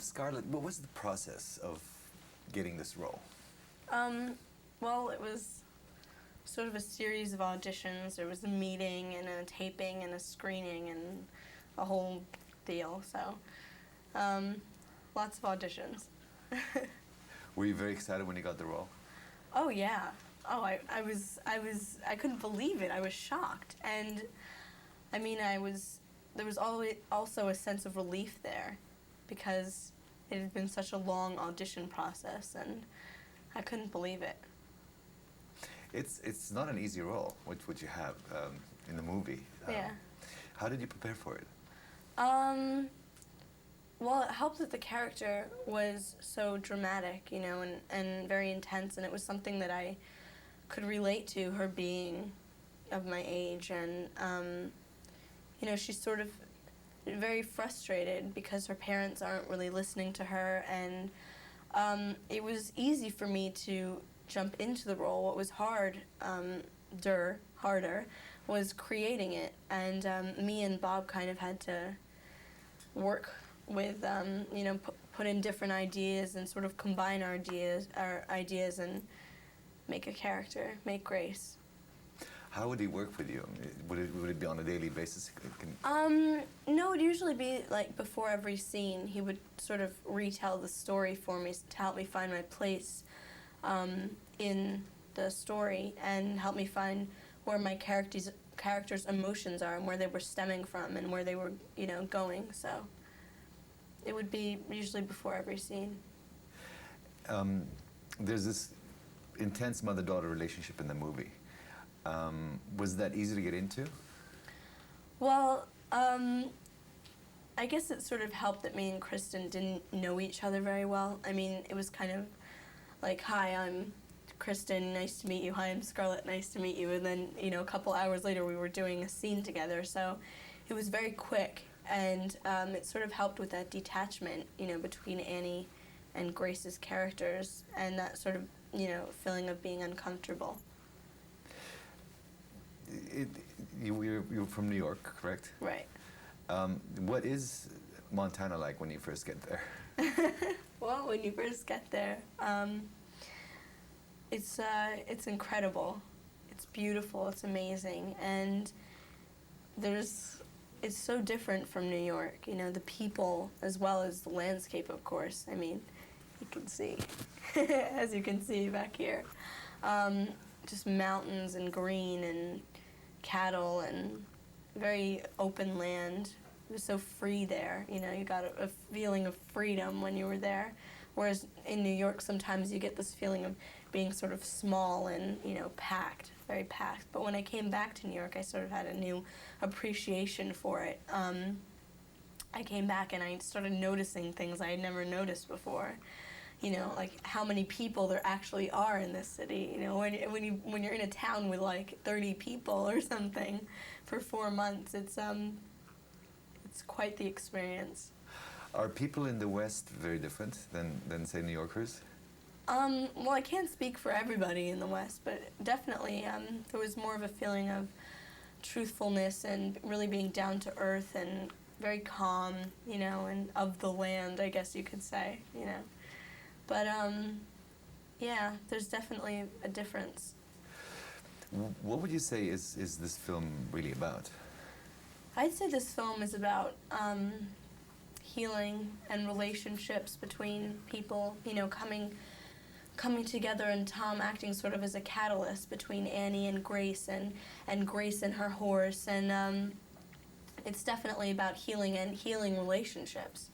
Scarlett, what was the process of getting this role? Well, it was sort of a series of auditions. There was a meeting and a taping and a screening and a whole deal. So, lots of auditions. Were you very excited when you got the role? Oh yeah. Oh, I couldn't believe it. I was shocked, and I mean, there was always also a sense of relief there, because it had been such a long audition process, and I couldn't believe it. It's not an easy role, what you have in the movie. Yeah. How did you prepare for it? Well, it helped that the character was so dramatic, you know, and very intense, and it was something that I could relate to, her being of my age, and you know, she's sort of very frustrated because her parents aren't really listening to her, and it was easy for me to jump into the role. What was harder was creating it, and me and Bob kind of had to work with, you know, put in different ideas and sort of combine our ideas and make a character, make Grace. How would he work with you? Would it be on a daily basis? No, it'd usually be like before every scene. He would sort of retell the story for me to help me find my place in the story and help me find where my characters' emotions are and where they were stemming from and where they were, you know, going. So it would be usually before every scene. There's this intense mother-daughter relationship in the movie. Was that easy to get into? Well, I guess it sort of helped that me and Kristen didn't know each other very well. I mean, it was kind of like, hi, I'm Kristen, nice to meet you. Hi, I'm Scarlett, nice to meet you. And then, you know, a couple hours later we were doing a scene together. So it was very quick, and it sort of helped with that detachment, you know, between Annie and Grace's characters, and that sort of, you know, feeling of being uncomfortable. You're from New York, correct? Right. What is Montana like when you first get there? Well, when you first get there, it's incredible. It's beautiful. It's amazing, and it's so different from New York. You know, the people as well as the landscape, of course. I mean, you can see, as you can see back here, just mountains and green and cattle and very open land. It was so free there, you know, you got a feeling of freedom when you were there. Whereas in New York, sometimes you get this feeling of being sort of small and, you know, packed, very packed. But when I came back to New York, I sort of had a new appreciation for it. I came back and I started noticing things I had never noticed before. You know, like how many people there actually are in this city. You know, when you're in a town with like 30 people or something for 4 months, it's quite the experience. Are people in the West very different than say New Yorkers? Well, I can't speak for everybody in the West, but definitely there was more of a feeling of truthfulness and really being down to earth and very calm, you know, and of the land, I guess you could say, you know. But, yeah, there's definitely a difference. What would you say is this film really about? I'd say this film is about healing and relationships between people, you know, coming together, and Tom acting sort of as a catalyst between Annie and Grace, and Grace and her horse, and it's definitely about healing and healing relationships.